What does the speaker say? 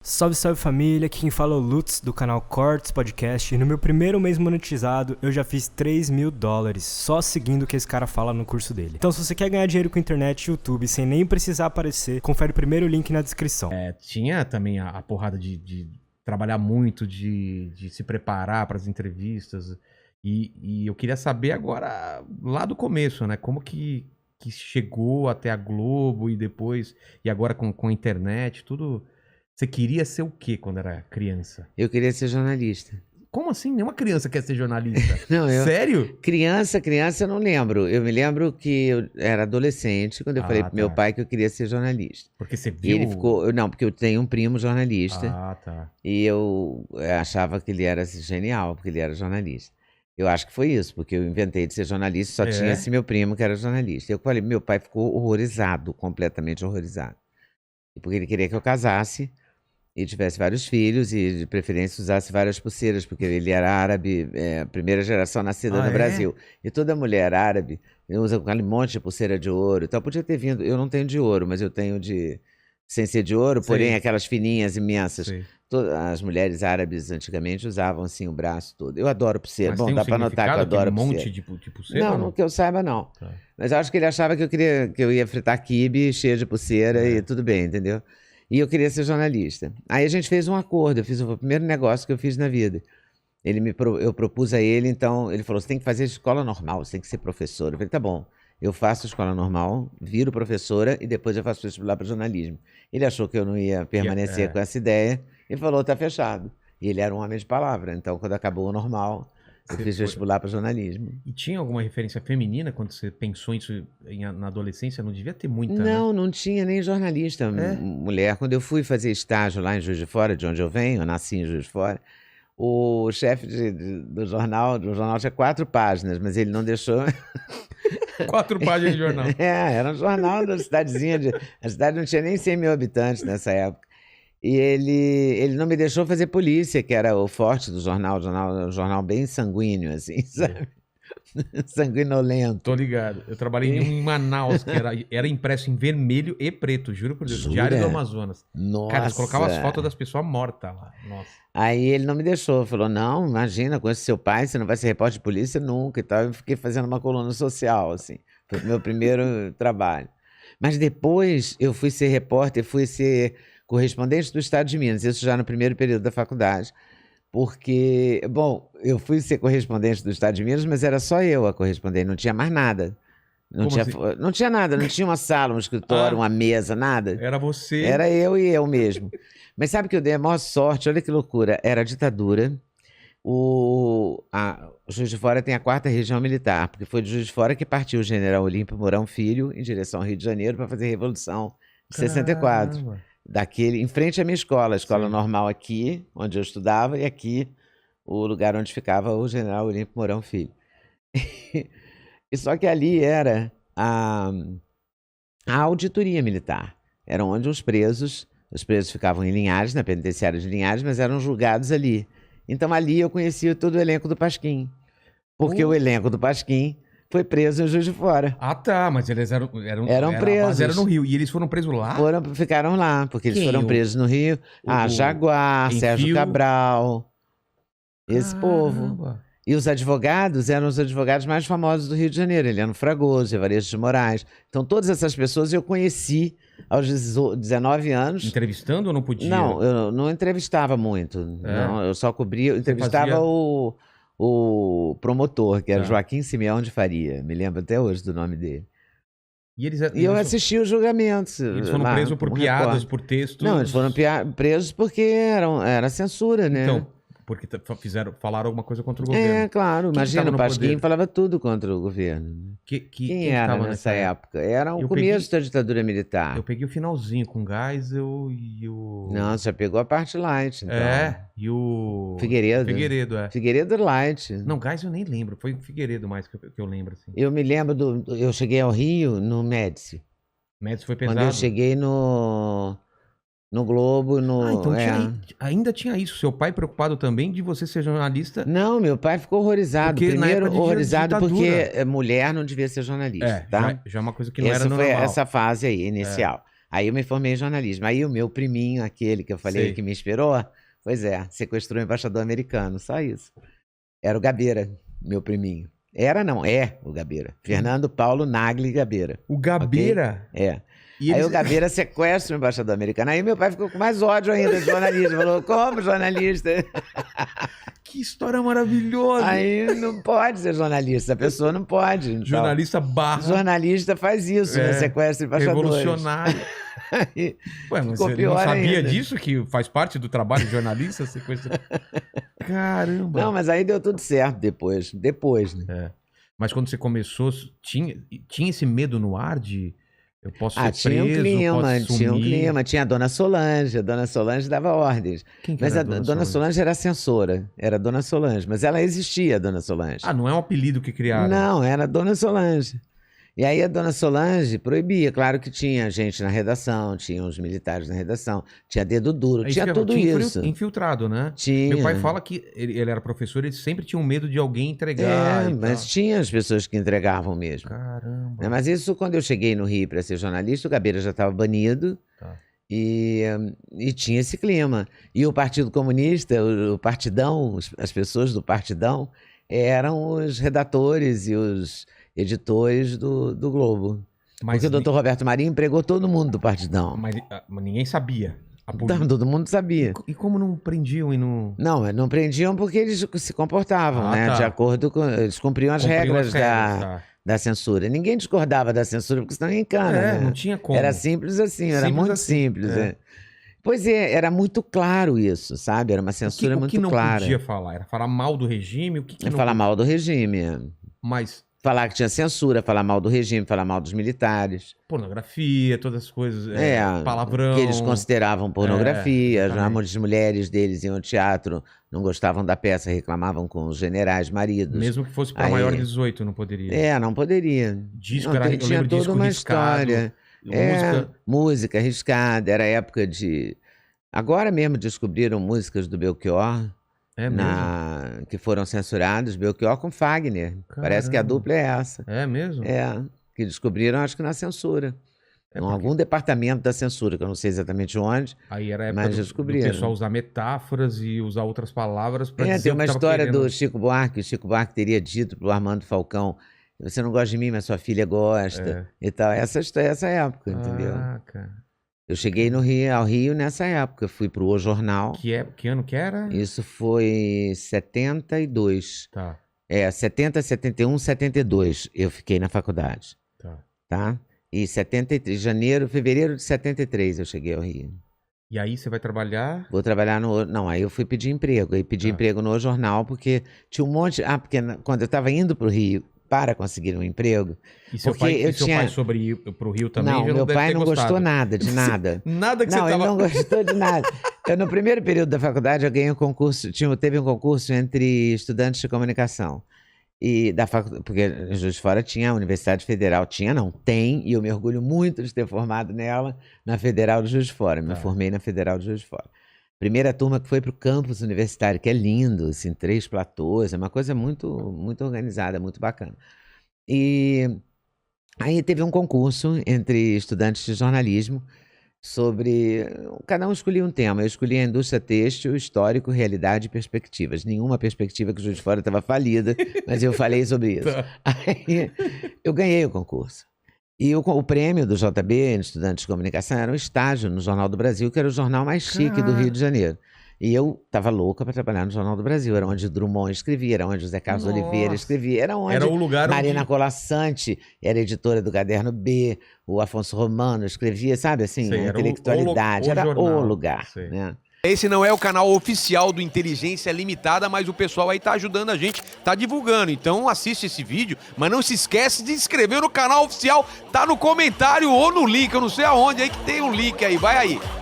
Salve, salve família, aqui quem fala é o Lutz do canal Cortes Podcast e no meu primeiro mês monetizado eu já fiz $3.000 só seguindo o que esse cara fala no curso dele. Então se você quer ganhar dinheiro com internet e YouTube sem nem precisar aparecer, confere o primeiro link na descrição. Tinha também a porrada de trabalhar muito, de se preparar para as entrevistas e eu queria saber agora lá do começo, né, como que chegou até a Globo e depois, e agora com a internet, tudo... Você queria ser o quê quando era criança? Eu queria ser jornalista. Como assim? Nenhuma criança quer ser jornalista. Não, Sério? Criança eu não lembro. Eu me lembro que eu era adolescente quando eu falei pro meu pai que eu queria ser jornalista. Porque você E viu... ele ficou... Não, porque eu tenho um primo jornalista. Ah, tá. E eu achava que ele era genial, porque ele era jornalista. Eu acho que foi isso, porque eu inventei de ser jornalista, só tinha esse meu primo que era jornalista. Eu falei, meu pai ficou horrorizado, completamente horrorizado. Porque ele queria que eu casasse e tivesse vários filhos e, de preferência, usasse várias pulseiras, porque ele era árabe, primeira geração nascida no Brasil. E toda mulher árabe usa aquele monte de pulseira de ouro. Então, podia ter vindo... Eu não tenho de ouro, mas eu tenho de... Sem ser de ouro, porém, aquelas fininhas, imensas. As mulheres árabes, antigamente, usavam, assim, o braço todo. Eu adoro pulseira. Mas bom, dá pra notar que eu adoro pulseira. Monte de pulseira? Não, que eu saiba, não. Tá. Mas eu acho que ele achava que eu ia fritar quibe cheia de pulseira e tudo bem, entendeu? E eu queria ser jornalista. Aí a gente fez um acordo, eu fiz o primeiro negócio que eu fiz na vida. Eu propus a ele, então, ele falou, você tem que fazer escola normal, você tem que ser professora. Eu falei, tá bom, eu faço escola normal, viro professora e depois eu faço vestibular para jornalismo. Ele achou que eu não ia permanecer com essa ideia e falou, tá fechado. E ele era um homem de palavra, então quando acabou o normal... Eu fiz vestibular para jornalismo. E tinha alguma referência feminina quando você pensou isso na adolescência? Não devia ter muita, Não, né? Não tinha nem jornalista mulher. Quando eu fui fazer estágio lá em Juiz de Fora, de onde eu venho, eu nasci em Juiz de Fora, o chefe do jornal tinha 4 páginas, mas ele não deixou... 4 páginas de jornal. Era um jornal da cidadezinha. A cidade não tinha nem 100 mil habitantes nessa época. E ele não me deixou fazer polícia, que era o forte do jornal. Um jornal bem sanguíneo, assim, sabe? Sanguinolento. Tô ligado. Eu trabalhei em Manaus, que era impresso em vermelho e preto, juro por Deus. Jura? Diário do Amazonas. Nossa. Cara, eles colocavam as fotos das pessoas mortas lá. Nossa. Aí ele não me deixou. Falou, não, imagina, com esse seu pai, você não vai ser repórter de polícia nunca e tal. Eu fiquei fazendo uma coluna social, assim. Foi o meu primeiro trabalho. Mas depois eu fui ser repórter, fui ser... correspondente do Estado de Minas, isso já no primeiro período da faculdade, porque, bom, eu fui ser correspondente do Estado de Minas, mas era só eu a correspondente, não tinha mais nada. Não tinha nada, não tinha uma sala, um escritório, uma mesa, nada. Era você. Era eu e eu mesmo. Mas sabe que eu dei a maior sorte, olha que loucura, era a ditadura, Juiz de Fora tem a 4ª Região Militar, porque foi de Juiz de Fora que partiu o general Olímpio Mourão Filho em direção ao Rio de Janeiro para fazer a Revolução de 64. Em frente à minha escola, a escola normal aqui, onde eu estudava, e aqui o lugar onde ficava o general Olímpio Mourão Filho. E só que ali era a auditoria militar. Era onde os presos ficavam em Linhares, na penitenciária de Linhares, mas eram julgados ali. Então ali eu conhecia todo o elenco do Pasquim, porque o elenco do Pasquim foi preso em Juiz de Fora. Ah, tá, mas eles eram presos. Mas era no Rio. E eles foram presos lá? Ficaram lá, porque eles foram presos no Rio. Jaguar, Sérgio Cabral, esse povo. E os advogados eram os advogados mais famosos do Rio de Janeiro. Eliano Fragoso, Evaristo de Moraes. Então, todas essas pessoas eu conheci aos 19 anos. Entrevistando ou não podia? Não, eu não entrevistava muito. Não, eu só cobria. Eu entrevistava o promotor, que era Joaquim Simeão de Faria. Me lembro até hoje do nome dele. E eu assisti os julgamentos. Eles foram presos por piadas, por textos? Não, eles foram presos porque era censura, né? Então, porque falaram alguma coisa contra o governo. Claro. Imagina, o Pasquim falava tudo contra o governo. Quem era nessa época? Era o começo da ditadura militar. Eu peguei o finalzinho com Geisel e o... Não, você já pegou a parte light, então. E o... Figueiredo. Figueiredo light. Não, Geisel eu nem lembro. Foi o Figueiredo mais que eu lembro, assim. Eu me lembro eu cheguei ao Rio no Médici. Médici foi pesado. Quando eu cheguei no Globo, então ainda tinha isso. Seu pai preocupado também de você ser jornalista? Não, meu pai ficou horrorizado. Porque primeiro horrorizado porque mulher não devia ser jornalista, tá? Já é uma coisa que não era normal. Foi essa fase aí, inicial. Aí eu me formei em jornalismo. Aí o meu priminho, aquele que eu falei Sei. que me inspirou, pois é, sequestrou o embaixador americano, só isso. Era o Gabeira, meu priminho. Era não, é o Gabeira. Fernando Paulo Nagli Gabeira. O Gabeira? É. E Aí eles- o Gabeira sequestra o embaixador americano. Aí meu pai ficou com mais ódio ainda de jornalista. Falou, como jornalista? Que história maravilhosa! Aí não pode ser jornalista, a pessoa não pode. Então, Jornalista barra jornalista faz isso, né? Sequestra embaixadores. revolucionário. Aí, Ué, mas ficou você não pior sabia ainda. disso? Que faz parte do trabalho de jornalista? Caramba! Não, mas aí deu tudo certo depois. Depois, né? Mas quando você começou, tinha esse medo no ar de eu posso ser Tinha um preso, clima, posso tinha um sumir? clima. Tinha a Dona Solange dava ordens. Quem que Mas era a Dona Solange era censora, era Dona Solange, mas ela existia, a Dona Solange. Ah, não é um apelido que criaram? Não, era a Dona Solange. E aí a Dona Solange proibia, claro que tinha gente na redação, tinha os militares na redação, tinha dedo duro, Aí tinha fica- tudo isso. Infiltrado, né? Tinha. Meu pai fala que ele era professor, ele sempre tinha um medo de alguém entregar. e Mas tal. tinha as pessoas que entregavam mesmo. Caramba. Né, mas isso, quando eu cheguei no Rio para ser jornalista, o Gabeira já estava banido. Tá. E tinha esse clima. E o Partido Comunista, o Partidão, as pessoas do Partidão, eram os redatores e os editores do Globo. Mas, Porque o doutor Roberto Marinho empregou todo mundo do Partidão. mas ninguém sabia. A Então, polícia. todo mundo sabia. E como não prendiam e não. Não, mas não prendiam porque eles se comportavam, Ah, né? tá. De acordo com. Eles cumpriam as Cumpriam regras, as regras, da censura. Ninguém discordava da censura, porque senão ia em cana. É, né? não tinha como. Era simples assim, era Simples muito assim, simples. é. É. Pois é, era muito claro isso, sabe? Era uma censura o que muito não clara. podia falar? Era falar mal do regime? O que É não falar podia? mal do regime. Mas Falar que tinha censura, falar mal do regime, falar mal dos militares. pornografia, todas as coisas. Palavrão. Que eles consideravam pornografia. exatamente. As mulheres deles iam ao teatro, não gostavam da peça, reclamavam com os generais maridos. Mesmo que fosse para Aí- maior de 18, não poderia. Não poderia. Disco Não, era. Eu tinha lembro toda disco uma riscado, história. Música arriscada, era época de... Agora mesmo descobriram músicas do Belchior, É mesmo. que foram censuradas, Belchior com Fagner. Parece que a Caramba. dupla é essa. É mesmo? Que descobriram, acho que na censura. É Em porque- algum departamento da censura, que eu não sei exatamente onde. Aí era a época Mas do descobriram. pessoal usar metáforas e usar outras palavras para dizer Tem o uma que tava história querendo. do Chico Buarque. O Chico Buarque teria dito pro Armando Falcão: você não gosta de mim, mas sua filha gosta. E tal. Essa época, entendeu? Cara. Eu cheguei ao Rio nessa época. Fui pro O Jornal. Que ano que era? Isso foi 72. Tá, 70, 71, 72. Eu fiquei na faculdade, tá. tá? E fevereiro de 73 eu cheguei ao Rio. E aí você vai trabalhar? Vou trabalhar no... Não, aí eu fui pedir emprego. Aí pedi Tá. emprego no O Jornal, porque tinha um monte... porque quando eu estava indo pro Rio para conseguir um emprego... E seu Porque pai, eu e seu tinha- pai sobre ir pro Rio também não, já meu deve pai ter não gostado. gostou nada, de nada. Nada que Não, você ele tava... não gostou de nada. Eu, no primeiro período da faculdade, eu ganhei um concurso, teve um concurso entre estudantes de comunicação. E porque em Juiz de Fora tinha a Universidade Federal, tem, e eu me orgulho muito de ter formado nela, na Federal de Juiz de Fora. Me Tá. formei na Federal de Juiz de Fora. Primeira turma que foi para o campus universitário, que é lindo, assim, 3 platôs, é uma coisa muito, muito organizada, muito bacana. E aí teve um concurso entre estudantes de jornalismo sobre... Cada um escolhia um tema. Eu escolhi a indústria têxtil, histórico, realidade e perspectivas. Nenhuma perspectiva que o Juiz de Fora estava falida, mas eu falei sobre isso. Tá. Aí eu ganhei o concurso. E o prêmio do JB, Estudantes de Comunicação, era um estágio no Jornal do Brasil, que era o jornal mais chique do Rio de Janeiro. E eu estava louca para trabalhar no Jornal do Brasil. Era onde Drummond escrevia, era onde José Carlos Nossa. Oliveira escrevia, era onde Era o lugar Marina onde... Colassante era editora do Caderno B, o Afonso Romano escrevia, sabe assim, Sei, a era o intelectualidade, era o jornal, lugar, sei. né? Esse não é o canal oficial do Inteligência Limitada, mas o pessoal aí tá ajudando a gente, tá divulgando. Então assiste esse vídeo, mas não se esquece de se inscrever no canal oficial, tá no comentário ou no link, eu não sei aonde, aí que tem um link aí, vai aí.